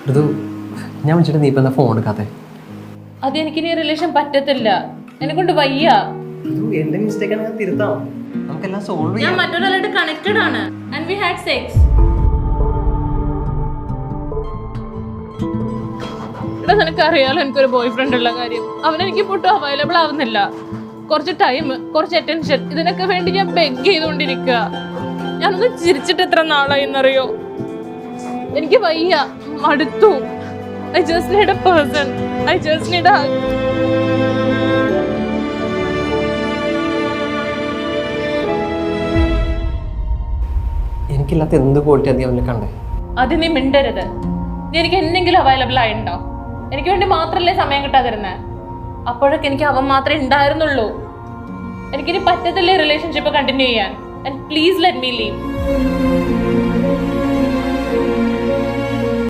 ഋതു, ഞാൻ വിളിച്ചിട്ട് നീ ഇപ്പം എന്താ ഫോൺ എടുക്കാത്തെ? അതെനിക്കിനി റിലേഷൻ പറ്റത്തില്ല, എന്നെക്കൊണ്ട് വയ്യ. എന്റെ മിസ്റ്റേക്ക് ആണ്, ഞാൻ തിരുത്താം. നമുക്കെല്ലാം സോൾവ് ഞാൻ ചെയ്യാം. മറ്റൊരാളായിട്ട് കണക്റ്റഡ് ആണ്. And we had sex. നിനക്കറിയാലോ എനിക്കൊരു ബോയ് ഫ്രണ്ട് ഉള്ള കാര്യം. അവനെനിക്ക് പൊട്ടും അവൈലബിൾ ആവുന്നില്ല. കുറച്ച് ടൈം, കുറച്ച് അറ്റൻഷൻ, ഇതിനൊക്കെ വേണ്ടി ഞാൻ ബെഗ് ചെയ്തുകൊണ്ടിരിക്കുക. ഞാനൊന്ന് ചിരിച്ചിട്ട് എത്ര നാളായി എന്നറിയോ? എനിക്ക് വയ്യ, മടുത്തു. I just need a person. I just need a hug. എനിക്കില്ലാത്ത എന്ത് ക്വാളിറ്റി നീ അവനെ കണ്ടേ? അത് നീ മിണ്ടരുത്. നീ എനിക്ക് എന്തെങ്കിലും അവൈലബിൾ ആയിട്ടുണ്ടോ? എനിക്ക് വേണ്ടി മാത്രല്ലേ സമയം കിട്ടാതിരുന്നേ? അപ്പോഴൊക്കെ എനിക്ക് അവൻ മാത്രമേ ഉണ്ടായിരുന്നുള്ളൂ. എനിക്കിനി പറ്റത്തില്ലേ റിലേഷൻഷിപ്പ് കണ്ടിന്യൂ ചെയ്യാൻ. And please let me leave.